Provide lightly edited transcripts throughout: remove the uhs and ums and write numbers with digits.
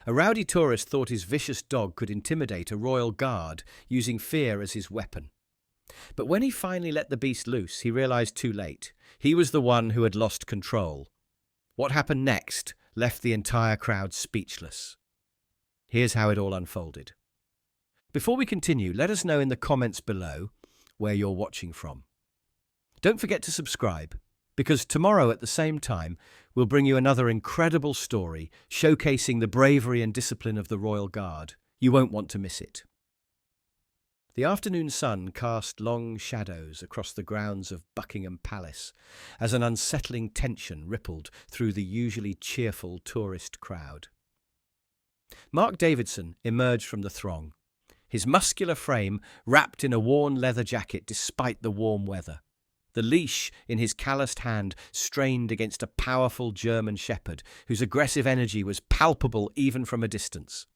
A rowdy tourist thought his vicious dog could intimidate a royal guard using fear as his weapon. But when he finally let the beast loose, he realized too late. He was the one who had lost control. What happened next left the entire crowd speechless. Here's how it all unfolded. Before we continue, let us know in the comments below where you're watching from. Don't forget to subscribe, because tomorrow at the same time, we'll bring you another incredible story showcasing the bravery and discipline of the Royal Guard. You won't want to miss it. The afternoon sun cast long shadows across the grounds of Buckingham Palace as an unsettling tension rippled through the usually cheerful tourist crowd. Mark Davidson emerged from the throng, his muscular frame wrapped in a worn leather jacket despite the warm weather. The leash in his calloused hand strained against a powerful German shepherd whose aggressive energy was palpable even from a distance.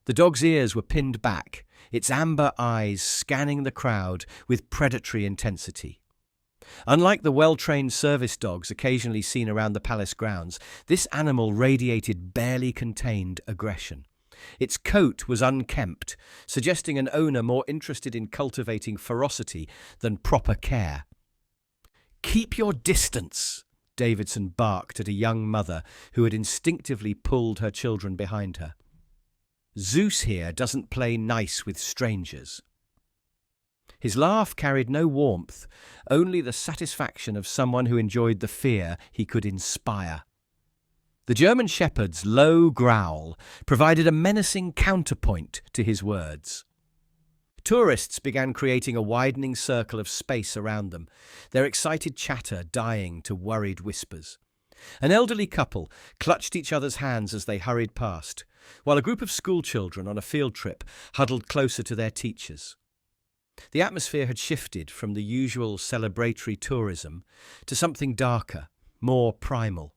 The dog's ears were pinned back, its amber eyes scanning the crowd with predatory intensity. Unlike the well-trained service dogs occasionally seen around the palace grounds, this animal radiated barely contained aggression. Its coat was unkempt, suggesting an owner more interested in cultivating ferocity than proper care. "Keep your distance," Davidson barked at a young mother who had instinctively pulled her children behind her. "Zeus here doesn't play nice with strangers." His laugh carried no warmth, only the satisfaction of someone who enjoyed the fear he could inspire. The German shepherd's low growl provided a menacing counterpoint to his words. Tourists began creating a widening circle of space around them, their excited chatter dying to worried whispers. An elderly couple clutched each other's hands as they hurried past, while a group of schoolchildren on a field trip huddled closer to their teachers. The atmosphere had shifted from the usual celebratory tourism to something darker, more primal.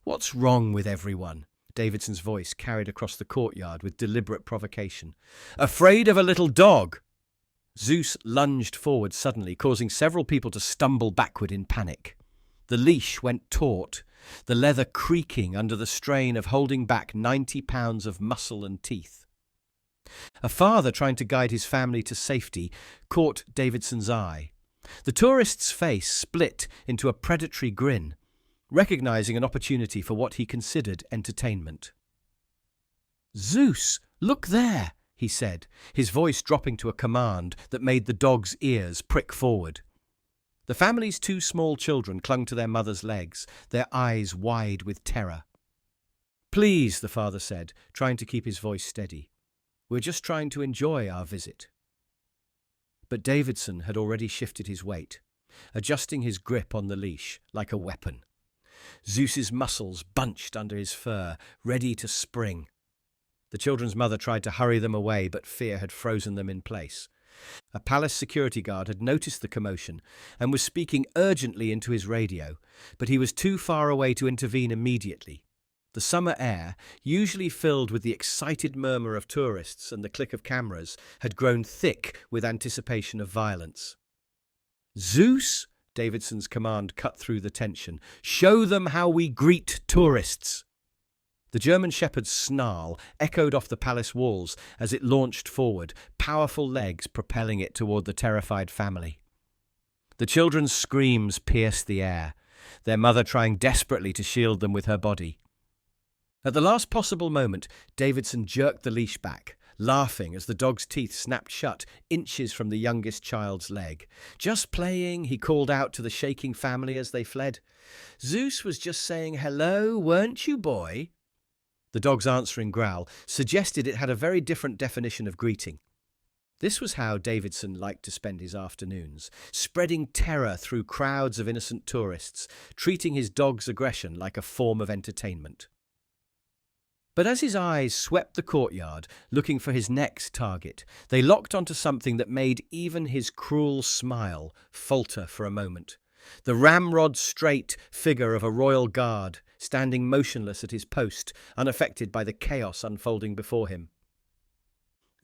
"What's wrong with everyone?" Davidson's voice carried across the courtyard with deliberate provocation. "Afraid of a little dog?" Zeus lunged forward suddenly, causing several people to stumble backward in panic. The leash went taut, the leather creaking under the strain of holding back 90 pounds of muscle and teeth. A father trying to guide his family to safety caught Davidson's eye. The tourist's face split into a predatory grin, recognizing an opportunity for what he considered entertainment. "Zeus, look there," he said, his voice dropping to a command that made the dog's ears prick forward. The family's two small children clung to their mother's legs, their eyes wide with terror. "Please," the father said, trying to keep his voice steady. "We're just trying to enjoy our visit." But Davidson had already shifted his weight, adjusting his grip on the leash like a weapon. Zeus's muscles bunched under his fur, ready to spring. The children's mother tried to hurry them away, but fear had frozen them in place. A palace security guard had noticed the commotion and was speaking urgently into his radio, but he was too far away to intervene immediately. The summer air, usually filled with the excited murmur of tourists and the click of cameras, had grown thick with anticipation of violence. "Zeus," Davidson's command cut through the tension. "Show them how we greet tourists." The German shepherd's snarl echoed off the palace walls as it launched forward, powerful legs propelling it toward the terrified family. The children's screams pierced the air, their mother trying desperately to shield them with her body. At the last possible moment, Davidson jerked the leash back, laughing as the dog's teeth snapped shut inches from the youngest child's leg. "Just playing," he called out to the shaking family as they fled. "Zeus was just saying hello, weren't you, boy?" The dog's answering growl suggested it had a very different definition of greeting. This was how Davidson liked to spend his afternoons, spreading terror through crowds of innocent tourists, treating his dog's aggression like a form of entertainment. But as his eyes swept the courtyard, looking for his next target, they locked onto something that made even his cruel smile falter for a moment. The ramrod-straight figure of a royal guard, standing motionless at his post, unaffected by the chaos unfolding before him.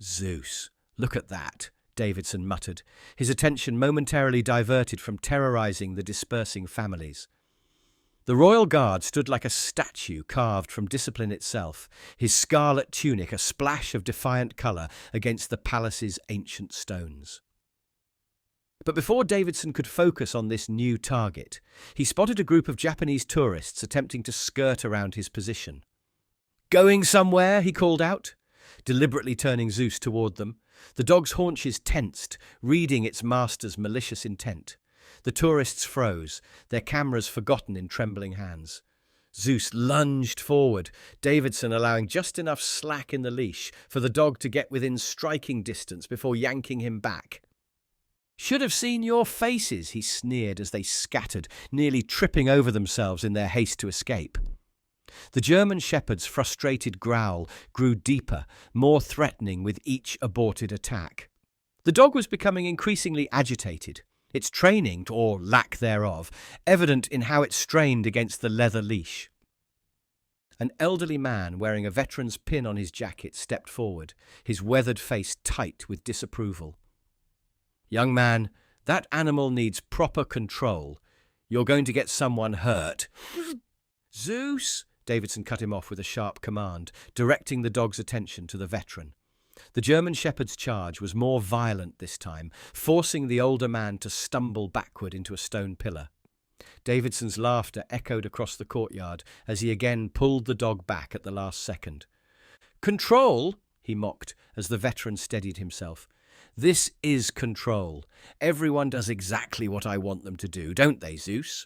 "Zeus, look at that," Davidson muttered, his attention momentarily diverted from terrorizing the dispersing families. The royal guard stood like a statue carved from discipline itself, his scarlet tunic a splash of defiant colour against the palace's ancient stones. But before Davidson could focus on this new target, he spotted a group of Japanese tourists attempting to skirt around his position. "Going somewhere?" he called out, deliberately turning Zeus toward them. The dog's haunches tensed, reading its master's malicious intent. The tourists froze, their cameras forgotten in trembling hands. Zeus lunged forward, Davidson allowing just enough slack in the leash for the dog to get within striking distance before yanking him back. "Should have seen your faces," he sneered as they scattered, nearly tripping over themselves in their haste to escape. The German shepherd's frustrated growl grew deeper, more threatening with each aborted attack. The dog was becoming increasingly agitated, its training, or lack thereof, evident in how it strained against the leather leash. An elderly man wearing a veteran's pin on his jacket stepped forward, his weathered face tight with disapproval. "Young man, that animal needs proper control. You're going to get someone hurt." "Zeus!" Davidson cut him off with a sharp command, directing the dog's attention to the veteran. The German shepherd's charge was more violent this time, forcing the older man to stumble backward into a stone pillar. Davidson's laughter echoed across the courtyard as he again pulled the dog back at the last second. "Control?" he mocked as the veteran steadied himself. "This is control. Everyone does exactly what I want them to do, don't they, Zeus?"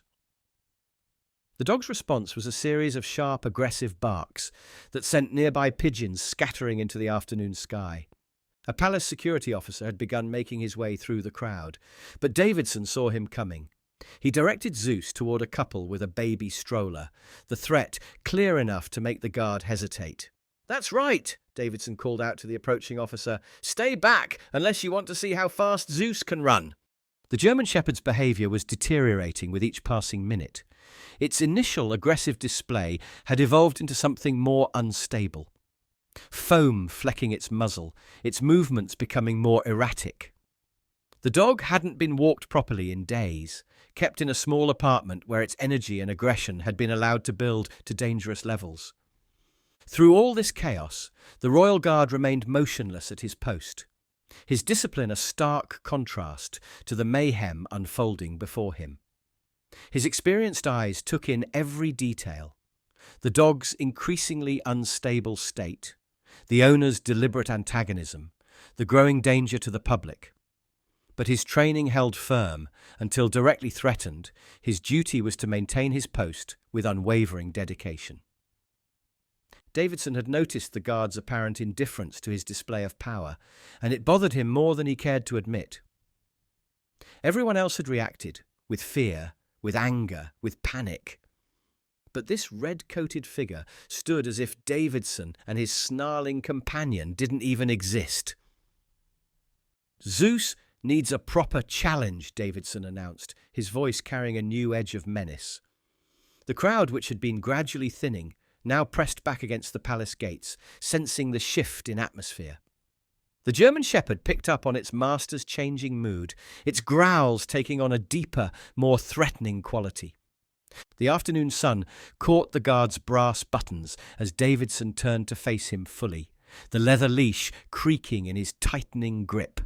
The dog's response was a series of sharp, aggressive barks that sent nearby pigeons scattering into the afternoon sky. A palace security officer had begun making his way through the crowd, but Davidson saw him coming. He directed Zeus toward a couple with a baby stroller, the threat clear enough to make the guard hesitate. "That's right," Davidson called out to the approaching officer. "Stay back unless you want to see how fast Zeus can run." The German shepherd's behaviour was deteriorating with each passing minute. Its initial aggressive display had evolved into something more unstable. Foam flecking its muzzle, its movements becoming more erratic. The dog hadn't been walked properly in days, kept in a small apartment where its energy and aggression had been allowed to build to dangerous levels. Through all this chaos, the royal guard remained motionless at his post, his discipline a stark contrast to the mayhem unfolding before him. His experienced eyes took in every detail: the dog's increasingly unstable state, the owner's deliberate antagonism, the growing danger to the public. But his training held firm until, directly threatened, his duty was to maintain his post with unwavering dedication. Davidson had noticed the guard's apparent indifference to his display of power, and it bothered him more than he cared to admit. Everyone else had reacted, with fear, with anger, with panic. But this red-coated figure stood as if Davidson and his snarling companion didn't even exist. "Zeus needs a proper challenge," Davidson announced, his voice carrying a new edge of menace. The crowd, which had been gradually thinning, now pressed back against the palace gates, sensing the shift in atmosphere. The German shepherd picked up on its master's changing mood, its growls taking on a deeper, more threatening quality. The afternoon sun caught the guard's brass buttons as Davidson turned to face him fully, the leather leash creaking in his tightening grip.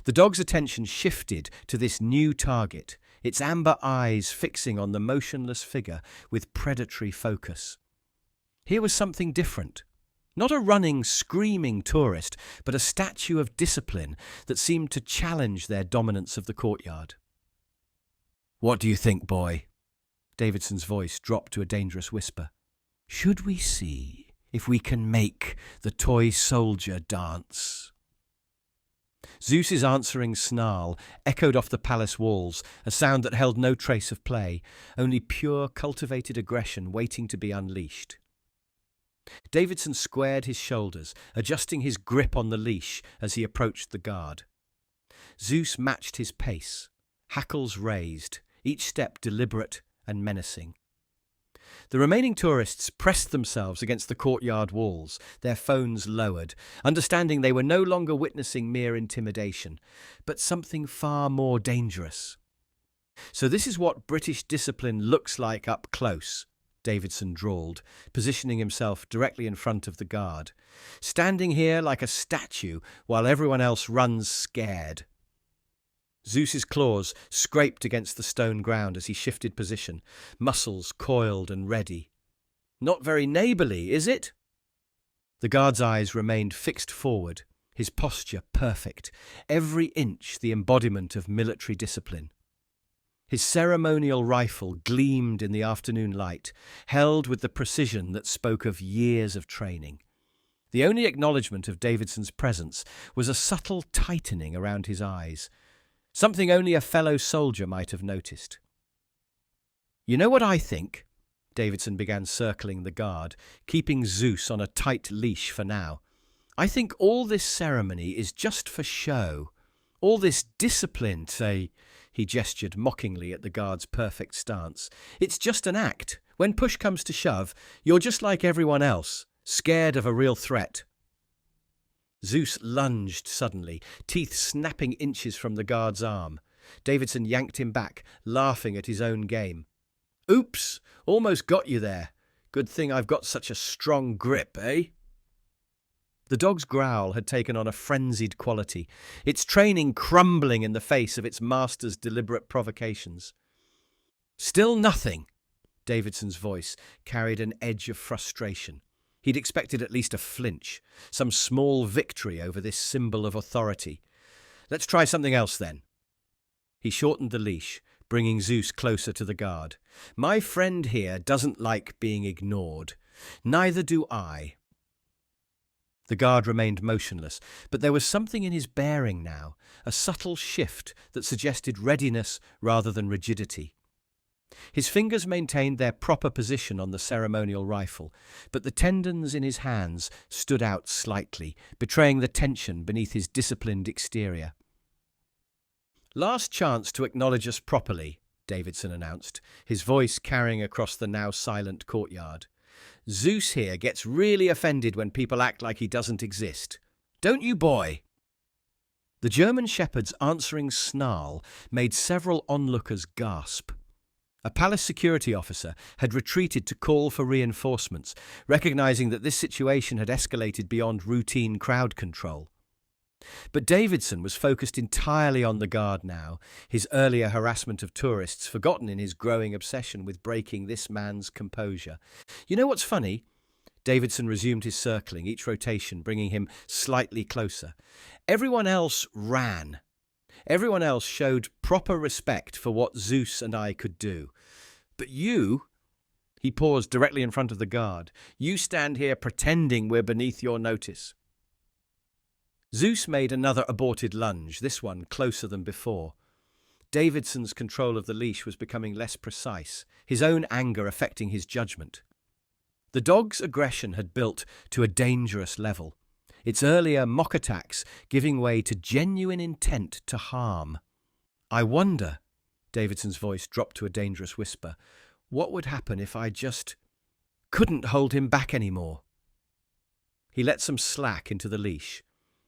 The dog's attention shifted to this new target, its amber eyes fixing on the motionless figure with predatory focus. Here was something different. Not a running, screaming tourist, but a statue of discipline that seemed to challenge their dominance of the courtyard. "What do you think, boy?" Davidson's voice dropped to a dangerous whisper. "Should we see if we can make the toy soldier dance?" Zeus's answering snarl echoed off the palace walls, a sound that held no trace of play, only pure, cultivated aggression waiting to be unleashed. Davidson squared his shoulders, adjusting his grip on the leash as he approached the guard. Zeus matched his pace, hackles raised, each step deliberate and menacing. The remaining tourists pressed themselves against the courtyard walls, their phones lowered, understanding they were no longer witnessing mere intimidation, but something far more dangerous. So this is what British discipline looks like up close, Davidson drawled, positioning himself directly in front of the guard. Standing here like a statue while everyone else runs scared. Zeus's claws scraped against the stone ground as he shifted position, muscles coiled and ready. Not very neighbourly, is it? The guard's eyes remained fixed forward, his posture perfect, every inch the embodiment of military discipline. His ceremonial rifle gleamed in the afternoon light, held with the precision that spoke of years of training. The only acknowledgement of Davidson's presence was a subtle tightening around his eyes, something only a fellow soldier might have noticed. "You know what I think?" Davidson began circling the guard, keeping Zeus on a tight leash for now. "I think all this ceremony is just for show. All this discipline, say," he gestured mockingly at the guard's perfect stance. "It's just an act. When push comes to shove, you're just like everyone else, scared of a real threat." Zeus lunged suddenly, teeth snapping inches from the guard's arm. Davidson yanked him back, laughing at his own game. "Oops, almost got you there. Good thing I've got such a strong grip, eh?" The dog's growl had taken on a frenzied quality, its training crumbling in the face of its master's deliberate provocations. "Still nothing," Davidson's voice carried an edge of frustration. He'd expected at least a flinch, some small victory over this symbol of authority. "Let's try something else then." He shortened the leash, bringing Zeus closer to the guard. "My friend here doesn't like being ignored. Neither do I." The guard remained motionless, but there was something in his bearing now, a subtle shift that suggested readiness rather than rigidity. His fingers maintained their proper position on the ceremonial rifle, but the tendons in his hands stood out slightly, betraying the tension beneath his disciplined exterior. "Last chance to acknowledge us properly," Davidson announced, his voice carrying across the now silent courtyard. "Zeus here gets really offended when people act like he doesn't exist. Don't you, boy?" The German shepherd's answering snarl made several onlookers gasp. A palace security officer had retreated to call for reinforcements, recognizing that this situation had escalated beyond routine crowd control. But Davidson was focused entirely on the guard now, his earlier harassment of tourists forgotten in his growing obsession with breaking this man's composure. "You know what's funny?" Davidson resumed his circling, each rotation bringing him slightly closer. "Everyone else ran. Everyone else showed proper respect for what Zeus and I could do. But you," he paused directly in front of the guard, "you stand here pretending we're beneath your notice." Zeus made another aborted lunge, this one closer than before. Davidson's control of the leash was becoming less precise, his own anger affecting his judgment. The dog's aggression had built to a dangerous level, its earlier mock attacks giving way to genuine intent to harm. "I wonder," Davidson's voice dropped to a dangerous whisper, "what would happen if I just couldn't hold him back anymore?" He let some slack into the leash,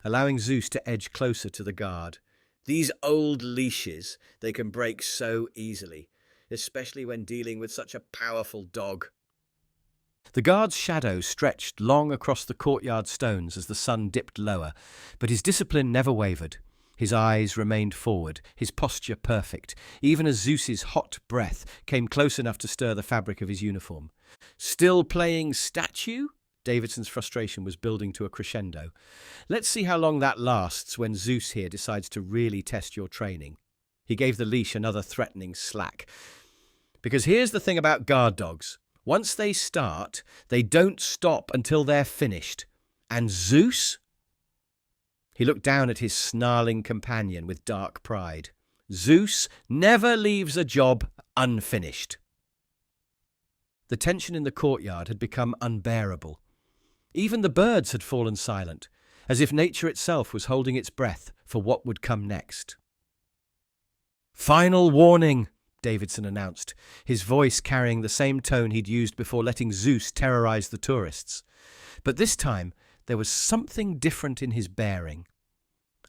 allowing Zeus to edge closer to the guard. "These old leashes, they can break so easily, especially when dealing with such a powerful dog." The guard's shadow stretched long across the courtyard stones as the sun dipped lower, but his discipline never wavered. His eyes remained forward, his posture perfect, even as Zeus's hot breath came close enough to stir the fabric of his uniform. "Still playing statue?" Davidson's frustration was building to a crescendo. "Let's see how long that lasts when Zeus here decides to really test your training." He gave the leash another threatening slack. "Because here's the thing about guard dogs. Once they start, they don't stop until they're finished. And Zeus?" He looked down at his snarling companion with dark pride. "Zeus never leaves a job unfinished." The tension in the courtyard had become unbearable. Even the birds had fallen silent, as if nature itself was holding its breath for what would come next. "Final warning," Davidson announced, his voice carrying the same tone he'd used before letting Zeus terrorize the tourists. But this time, there was something different in his bearing.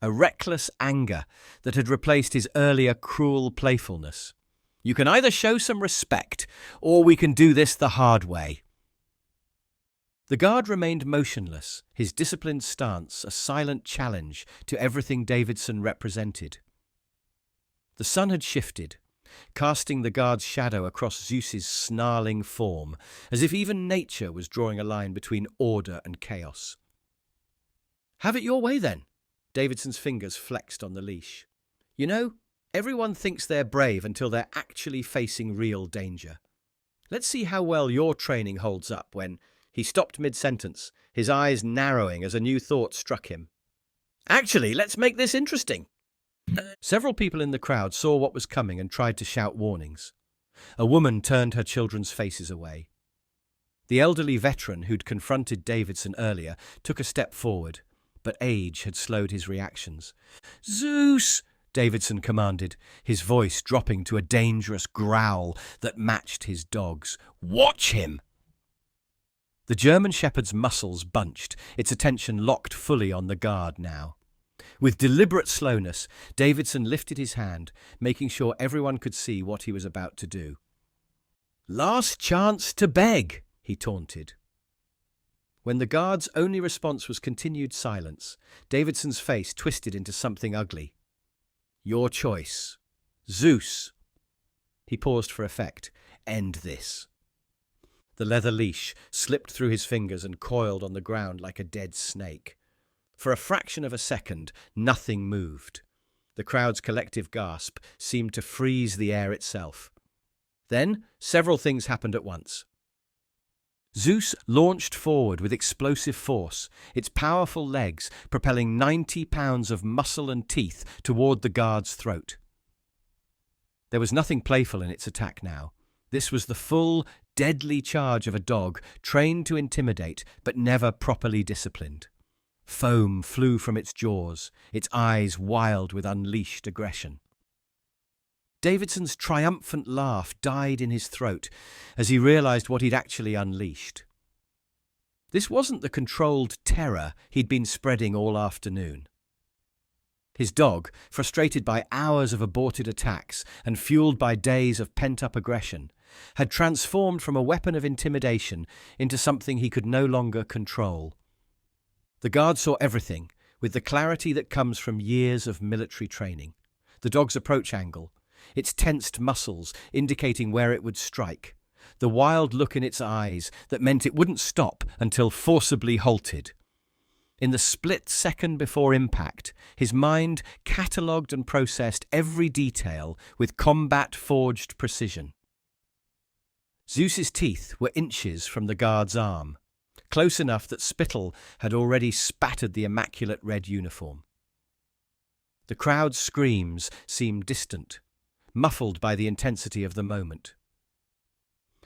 A reckless anger that had replaced his earlier cruel playfulness. You can either show some respect, or we can do this the hard way." The guard remained motionless, his disciplined stance a silent challenge to everything Davidson represented. The sun had shifted, casting the guard's shadow across Zeus's snarling form, as if even nature was drawing a line between order and chaos. "Have it your way, then." Davidson's fingers flexed on the leash. "You know, everyone thinks they're brave until they're actually facing real danger. Let's see how well your training holds up when—" He stopped mid-sentence, his eyes narrowing as a new thought struck him. "Actually, let's make this interesting." Several people in the crowd saw what was coming and tried to shout warnings. A woman turned her children's faces away. The elderly veteran who'd confronted Davidson earlier took a step forward, but age had slowed his reactions. "Zeus!" Davidson commanded, his voice dropping to a dangerous growl that matched his dog's. "Watch him!" The German shepherd's muscles bunched, its attention locked fully on the guard now. With deliberate slowness, Davidson lifted his hand, making sure everyone could see what he was about to do. "Last chance to beg," he taunted. When the guard's only response was continued silence, Davidson's face twisted into something ugly. "Your choice. Zeus." He paused for effect. "End this." The leather leash slipped through his fingers and coiled on the ground like a dead snake. For a fraction of a second, nothing moved. The crowd's collective gasp seemed to freeze the air itself. Then, several things happened at once. Zeus launched forward with explosive force, its powerful legs propelling 90 pounds of muscle and teeth toward the guard's throat. There was nothing playful in its attack now. This was the full, deadly charge of a dog trained to intimidate but never properly disciplined. Foam flew from its jaws, its eyes wild with unleashed aggression. Davidson's triumphant laugh died in his throat as he realized what he'd actually unleashed. This wasn't the controlled terror he'd been spreading all afternoon. His dog, frustrated by hours of aborted attacks and fueled by days of pent-up aggression, had transformed from a weapon of intimidation into something he could no longer control. The guard saw everything with the clarity that comes from years of military training. The dog's approach angle, its tensed muscles indicating where it would strike, the wild look in its eyes that meant it wouldn't stop until forcibly halted. In the split second before impact, his mind catalogued and processed every detail with combat-forged precision. Zeus's teeth were inches from the guard's arm, close enough that spittle had already spattered the immaculate red uniform. The crowd's screams seemed distant, muffled by the intensity of the moment.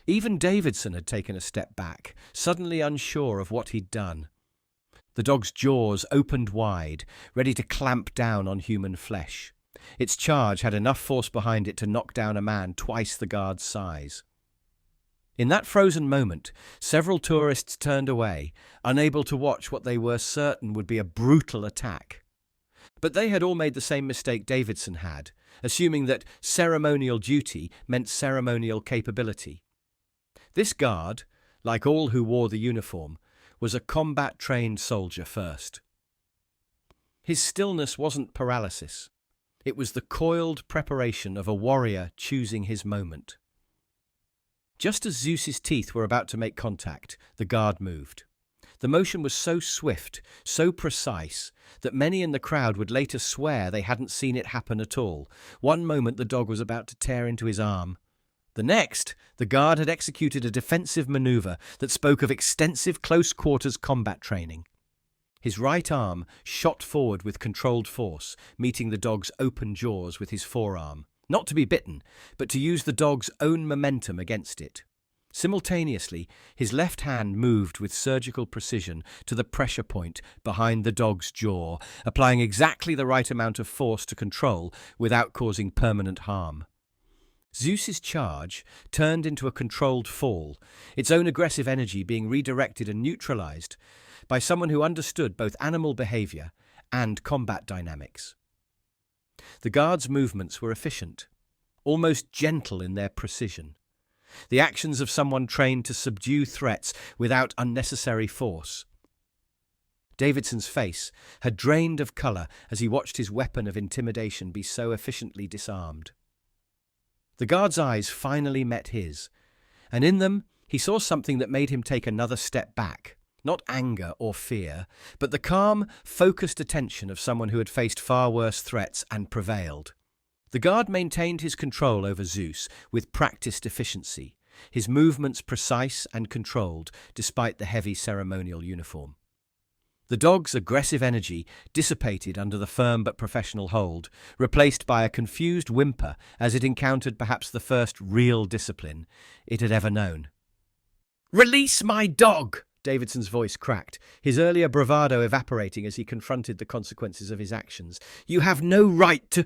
Even Davidson had taken a step back, suddenly unsure of what he'd done. The dog's jaws opened wide, ready to clamp down on human flesh. Its charge had enough force behind it to knock down a man twice the guard's size. In that frozen moment, several tourists turned away, unable to watch what they were certain would be a brutal attack. But they had all made the same mistake Davidson had, assuming that ceremonial duty meant ceremonial capability. This guard, like all who wore the uniform, was a combat-trained soldier first. His stillness wasn't paralysis. It was the coiled preparation of a warrior choosing his moment. Just as Zeus's teeth were about to make contact, the guard moved. The motion was so swift, so precise, that many in the crowd would later swear they hadn't seen it happen at all. One moment the dog was about to tear into his arm. The next, the guard had executed a defensive maneuver that spoke of extensive close-quarters combat training. His right arm shot forward with controlled force, meeting the dog's open jaws with his forearm, not to be bitten, but to use the dog's own momentum against it. Simultaneously, his left hand moved with surgical precision to the pressure point behind the dog's jaw, applying exactly the right amount of force to control without causing permanent harm. Zeus's charge turned into a controlled fall, its own aggressive energy being redirected and neutralized by someone who understood both animal behavior and combat dynamics. The guard's movements were efficient, almost gentle in their precision. The actions of someone trained to subdue threats without unnecessary force. Davidson's face had drained of colour as he watched his weapon of intimidation be so efficiently disarmed. The guard's eyes finally met his, and in them he saw something that made him take another step back. Not anger or fear, but the calm, focused attention of someone who had faced far worse threats and prevailed. The guard maintained his control over Zeus with practiced efficiency, his movements precise and controlled despite the heavy ceremonial uniform. The dog's aggressive energy dissipated under the firm but professional hold, replaced by a confused whimper as it encountered perhaps the first real discipline it had ever known. "Release my dog!" Davidson's voice cracked, his earlier bravado evaporating as he confronted the consequences of his actions. "You have no right to—"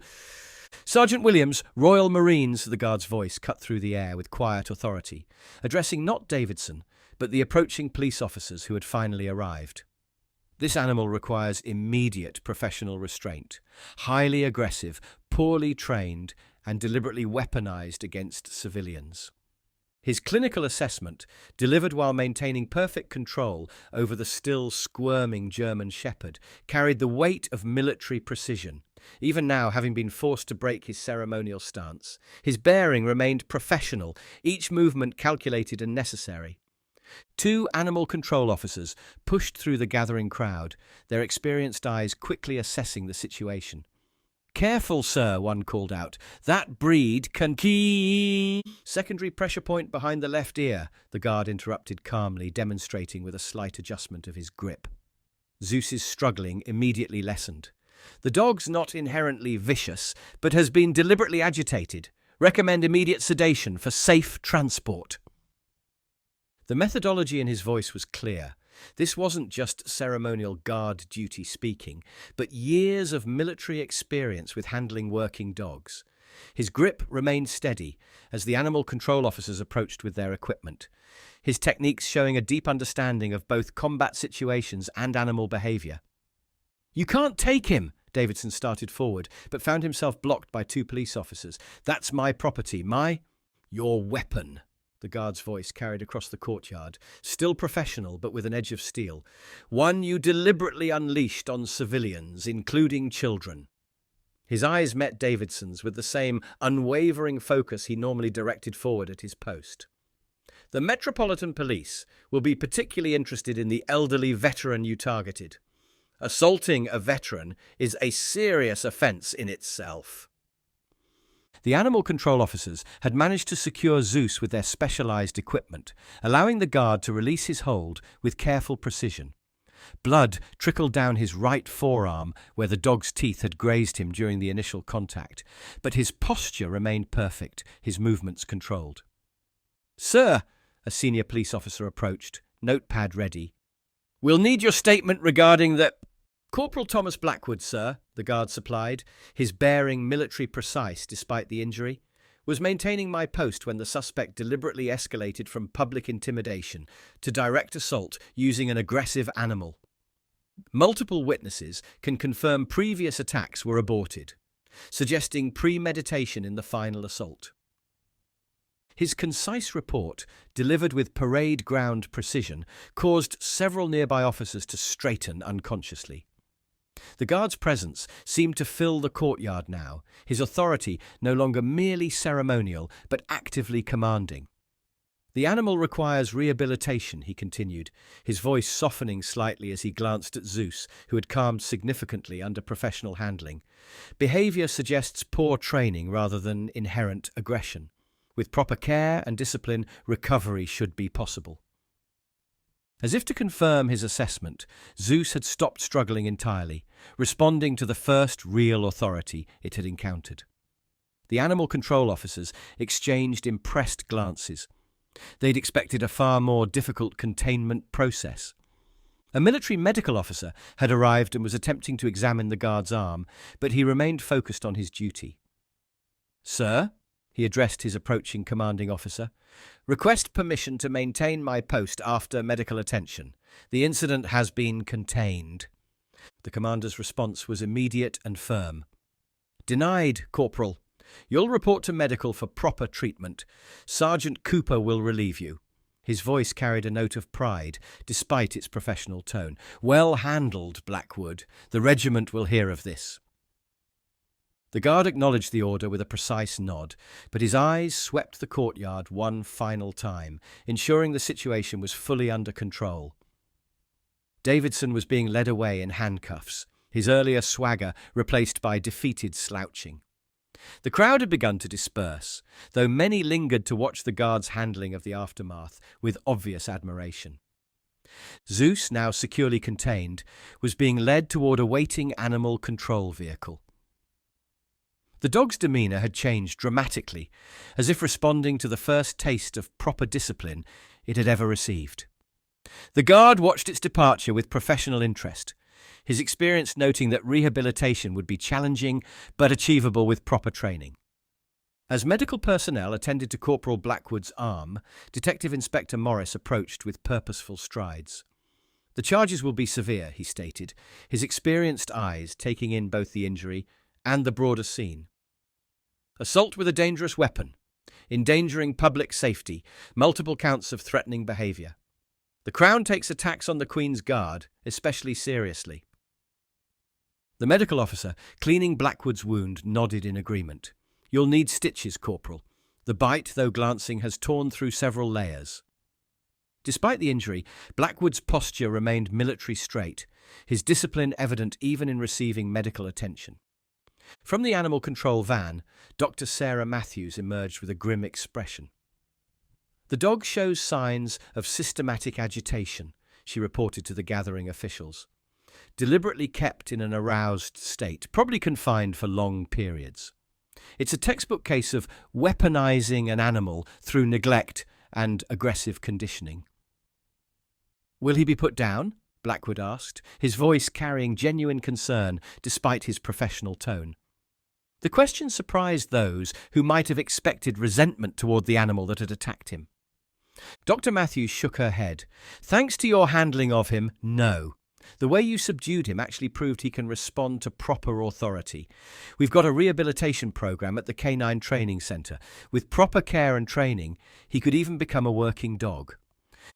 "Sergeant Williams, Royal Marines," the guard's voice cut through the air with quiet authority, addressing not Davidson, but the approaching police officers who had finally arrived. "This animal requires immediate professional restraint, highly aggressive, poorly trained, and deliberately weaponized against civilians." His clinical assessment, delivered while maintaining perfect control over the still squirming German shepherd, carried the weight of military precision. Even now, having been forced to break his ceremonial stance, his bearing remained professional, each movement calculated and necessary. Two animal control officers pushed through the gathering crowd, their experienced eyes quickly assessing the situation. "Careful, sir," one called out. "That breed can key—" "Secondary pressure point behind the left ear," the guard interrupted calmly, demonstrating with a slight adjustment of his grip. Zeus's struggling immediately lessened. "The dog's not inherently vicious, but has been deliberately agitated. Recommend immediate sedation for safe transport." The methodology in his voice was clear. This wasn't just ceremonial guard duty speaking, but years of military experience with handling working dogs. His grip remained steady as the animal control officers approached with their equipment, his techniques showing a deep understanding of both combat situations and animal behavior. "You can't take him!" Davidson started forward, but found himself blocked by two police officers. "That's my property, your weapon." The guard's voice carried across the courtyard, still professional but with an edge of steel. "One you deliberately unleashed on civilians, including children." His eyes met Davidson's with the same unwavering focus he normally directed forward at his post. "The Metropolitan Police will be particularly interested in the elderly veteran you targeted. Assaulting a veteran is a serious offence in itself." The animal control officers had managed to secure Zeus with their specialized equipment, allowing the guard to release his hold with careful precision. Blood trickled down his right forearm where the dog's teeth had grazed him during the initial contact, but his posture remained perfect, his movements controlled. "Sir," a senior police officer approached, notepad ready. "We'll need your statement regarding the—" "Corporal Thomas Blackwood, sir," the guard supplied, his bearing military precise despite the injury, "was maintaining my post when the suspect deliberately escalated from public intimidation to direct assault using an aggressive animal. Multiple witnesses can confirm previous attacks were aborted, suggesting premeditation in the final assault." His concise report, delivered with parade ground precision, caused several nearby officers to straighten unconsciously. The guard's presence seemed to fill the courtyard now, his authority no longer merely ceremonial, but actively commanding. "The animal requires rehabilitation," he continued, his voice softening slightly as he glanced at Zeus, who had calmed significantly under professional handling. "Behavior suggests poor training rather than inherent aggression. With proper care and discipline, recovery should be possible." As if to confirm his assessment, Zeus had stopped struggling entirely, responding to the first real authority it had encountered. The animal control officers exchanged impressed glances. They'd expected a far more difficult containment process. A military medical officer had arrived and was attempting to examine the guard's arm, but he remained focused on his duty. "Sir," he addressed his approaching commanding officer, "request permission to maintain my post after medical attention. The incident has been contained." The commander's response was immediate and firm. "Denied, Corporal. You'll report to medical for proper treatment. Sergeant Cooper will relieve you." His voice carried a note of pride, despite its professional tone. "Well handled, Blackwood. The regiment will hear of this." The guard acknowledged the order with a precise nod, but his eyes swept the courtyard one final time, ensuring the situation was fully under control. Davidson was being led away in handcuffs, his earlier swagger replaced by defeated slouching. The crowd had begun to disperse, though many lingered to watch the guard's handling of the aftermath with obvious admiration. Zeus, now securely contained, was being led toward a waiting animal control vehicle. The dog's demeanour had changed dramatically, as if responding to the first taste of proper discipline it had ever received. The guard watched its departure with professional interest, his experience noting that rehabilitation would be challenging but achievable with proper training. As medical personnel attended to Corporal Blackwood's arm, Detective Inspector Morris approached with purposeful strides. "The charges will be severe," he stated, his experienced eyes taking in both the injury and the broader scene. "Assault with a dangerous weapon, endangering public safety, multiple counts of threatening behaviour. The Crown takes attacks on the Queen's Guard especially seriously." The medical officer, cleaning Blackwood's wound, nodded in agreement. "You'll need stitches, Corporal. The bite, though glancing, has torn through several layers." Despite the injury, Blackwood's posture remained military straight, his discipline evident even in receiving medical attention. From the animal control van, Dr. Sarah Matthews emerged with a grim expression. "The dog shows signs of systematic agitation," she reported to the gathering officials. "Deliberately kept in an aroused state, probably confined for long periods. It's a textbook case of weaponizing an animal through neglect and aggressive conditioning." "Will he be put down?" Blackwood asked, his voice carrying genuine concern despite his professional tone. The question surprised those who might have expected resentment toward the animal that had attacked him. Dr. Matthews shook her head. "Thanks to your handling of him, no. The way you subdued him actually proved he can respond to proper authority. We've got a rehabilitation program at the Canine Training Centre. With proper care and training, he could even become a working dog."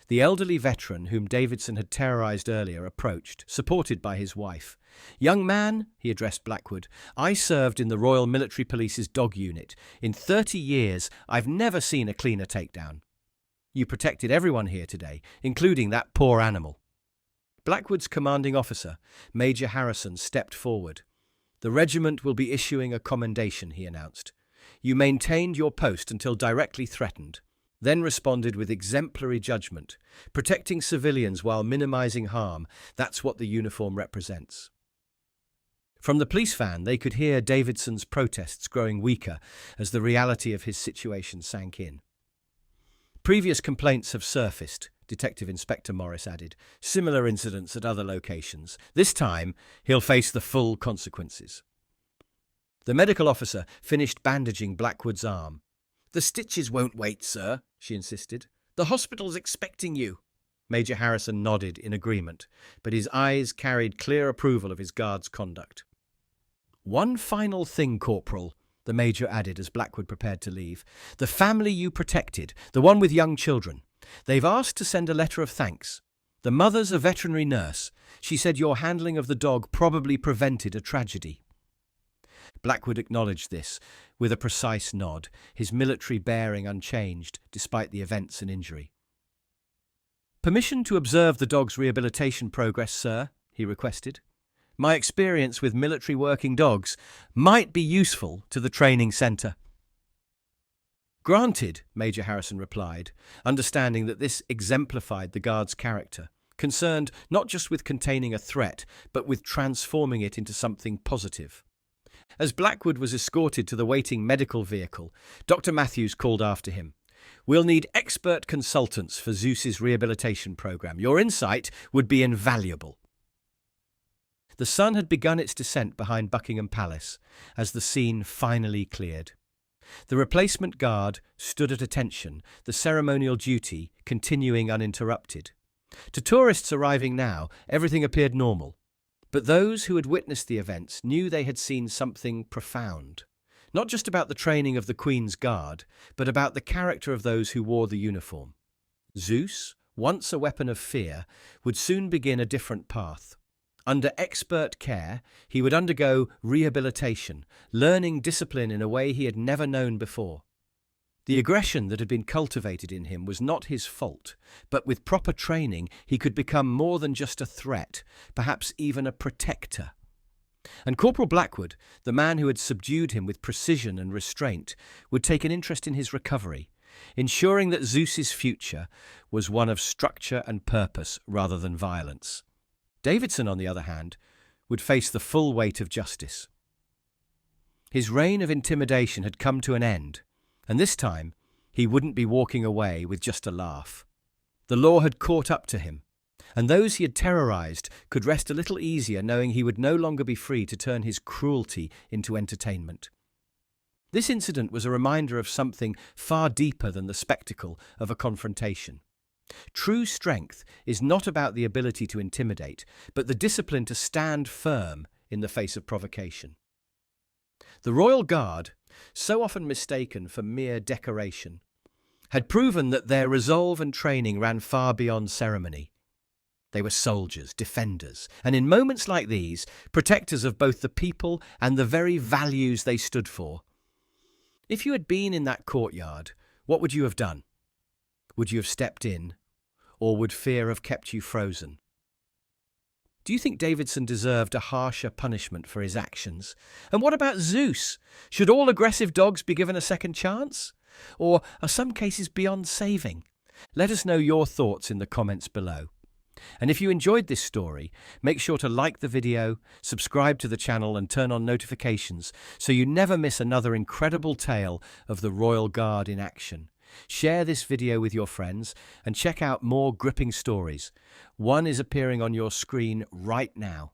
The elderly veteran whom Davidson had terrorized earlier approached, supported by his wife. "Young man," he addressed Blackwood, "I served in the Royal Military Police's dog unit. In 30 years, I've never seen a cleaner takedown. You protected everyone here today, including that poor animal." Blackwood's commanding officer, Major Harrison, stepped forward. "The regiment will be issuing a commendation," he announced. "You maintained your post until directly threatened, then responded with exemplary judgment, protecting civilians while minimizing harm. That's what the uniform represents." From the police van, they could hear Davidson's protests growing weaker as the reality of his situation sank in. "Previous complaints have surfaced," Detective Inspector Morris added. "Similar incidents at other locations. This time, he'll face the full consequences." The medical officer finished bandaging Blackwood's arm. "The stitches won't wait, sir," she insisted. "The hospital's expecting you." Major Harrison nodded in agreement, but his eyes carried clear approval of his guard's conduct. "One final thing, Corporal," the Major added as Blackwood prepared to leave. "The family you protected, the one with young children, they've asked to send a letter of thanks. The mother's a veterinary nurse. She said your handling of the dog probably prevented a tragedy." Blackwood acknowledged this with a precise nod, his military bearing unchanged despite the events and injury. "Permission to observe the dog's rehabilitation progress, sir," he requested. "My experience with military working dogs might be useful to the training centre." "Granted," Major Harrison replied, understanding that this exemplified the guard's character, concerned not just with containing a threat, but with transforming it into something positive. As Blackwood was escorted to the waiting medical vehicle, Dr. Matthews called after him. "We'll need expert consultants for Zeus's rehabilitation program. Your insight would be invaluable." The sun had begun its descent behind Buckingham Palace as the scene finally cleared. The replacement guard stood at attention, the ceremonial duty continuing uninterrupted. To tourists arriving now, everything appeared normal. But those who had witnessed the events knew they had seen something profound. Not just about the training of the Queen's Guard, but about the character of those who wore the uniform. Zeus, once a weapon of fear, would soon begin a different path. Under expert care, he would undergo rehabilitation, learning discipline in a way he had never known before. The aggression that had been cultivated in him was not his fault, but with proper training he could become more than just a threat, perhaps even a protector. And Corporal Blackwood, the man who had subdued him with precision and restraint, would take an interest in his recovery, ensuring that Zeus's future was one of structure and purpose rather than violence. Davidson, on the other hand, would face the full weight of justice. His reign of intimidation had come to an end, and this time he wouldn't be walking away with just a laugh. The law had caught up to him, and those he had terrorized could rest a little easier knowing he would no longer be free to turn his cruelty into entertainment. This incident was a reminder of something far deeper than the spectacle of a confrontation. True strength is not about the ability to intimidate, but the discipline to stand firm in the face of provocation. The Royal Guard, so often mistaken for mere decoration, had proven that their resolve and training ran far beyond ceremony. They were soldiers, defenders, and in moments like these, protectors of both the people and the very values they stood for. If you had been in that courtyard, what would you have done? Would you have stepped in, or would fear have kept you frozen? Do you think Davidson deserved a harsher punishment for his actions? And what about Zeus? Should all aggressive dogs be given a second chance? Or are some cases beyond saving? Let us know your thoughts in the comments below. And if you enjoyed this story, make sure to like the video, subscribe to the channel and turn on notifications so you never miss another incredible tale of the Royal Guard in action. Share this video with your friends and check out more gripping stories. One is appearing on your screen right now.